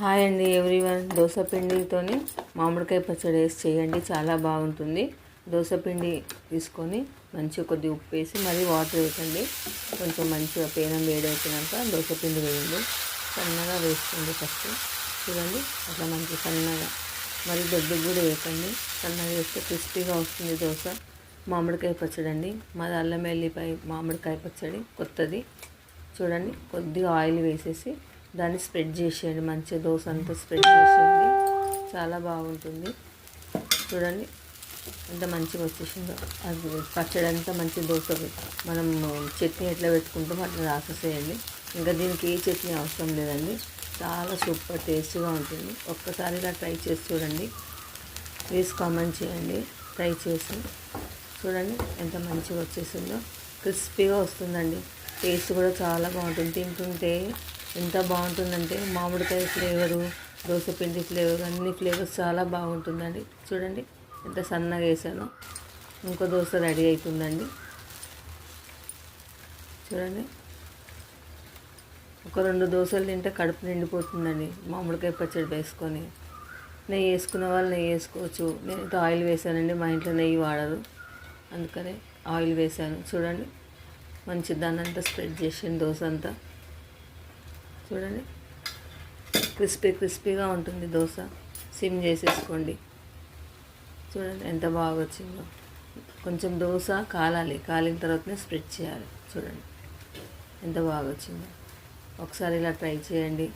Hi అండి everyone. Dosa పిండితోని మామిడికాయ పచ్చడి వేసి చేయండి, చాలా బాగుంటుంది. దోస పిండి తీసుకొని మంచిగా కొద్దిగా ఉప్పు వేసి మరీ వాటర్ వేయకండి. కొంచెం మంచిగా పేనం వేడైపోయినాక దోస పిండి వేయండి. సన్నగా వేసుకోండి ఫస్ట్. చూడండి అట్లా మంచిగా సన్నగా, మరి దొడ్డుగా కూడా వేయకండి. సన్నగా వేస్తే క్రిస్పీగా వస్తుంది దోశ. మామిడికాయ పచ్చడి అండి మాది, అల్లం వెల్లిపాయ మామిడికాయ పచ్చడి కొత్తది. చూడండి కొద్దిగా ఆయిల్ వేసేసి దాన్ని స్ప్రెడ్ చేసేయండి, మంచిగా దోశ అంతా స్ప్రెడ్ చేసేయండి, చాలా బాగుంటుంది. చూడండి ఎంత మంచిగా వచ్చేసిందో. అది పచ్చడి అంతా మంచి దోశ మనం చట్నీ ఎట్లా పెట్టుకుంటామో అట్లా రాసేసేయండి. ఇంకా దీనికి ఏ చట్నీ అవసరం లేదండి, చాలా సూపర్ టేస్టీగా ఉంటుంది. ఒక్కసారి ఇలా ట్రై చేసి చూడండి, ప్లీజ్ కామెంట్ చేయండి. ట్రై చేసి చూడండి ఎంత మంచిగా వచ్చేసిందో, క్రిస్పీగా వస్తుందండి. టేస్ట్ కూడా చాలా బాగుంటుంది. తింటుంటే ఎంత బాగుంటుందంటే మామిడికాయ ఫ్లేవరు, దోసపిండి ఫ్లేవర్, అన్ని ఫ్లేవర్స్ చాలా బాగుంటుందండి. చూడండి ఎంత సన్నగా వేసానో. ఇంకో దోశ రెడీ అవుతుందండి. చూడండి ఒక 2 దోశలు తింటే కడుపు నిండిపోతుందండి మామిడికాయ పచ్చడి వేసుకొని. నెయ్యి వేసుకున్న వాళ్ళు నెయ్యి వేసుకోవచ్చు. నేనైతే ఆయిల్ వేసానండి, మా ఇంట్లో నెయ్యి వాడరు, అందుకనే ఆయిల్ వేసాను. చూడండి మంచి దాన్ని అంతా స్ప్రెడ్ చేసింది దోశ అంతా. చూడండి క్రిస్పీగా ఉంటుంది దోశ. సిమ్ చేసేసుకోండి. చూడండి ఎంత బాగా వచ్చిందో. కొంచెం దోశ కాలాలి, కాలిన తర్వాతనే స్ప్రెడ్ చేయాలి. చూడండి ఎంత బాగా వచ్చిందో. ఒకసారి ఇలా ట్రై చేయండి,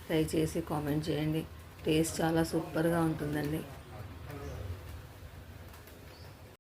ట్రై చేసి కామెంట్ చేయండి. టేస్ట్ చాలా సూపర్గా ఉంటుందండి.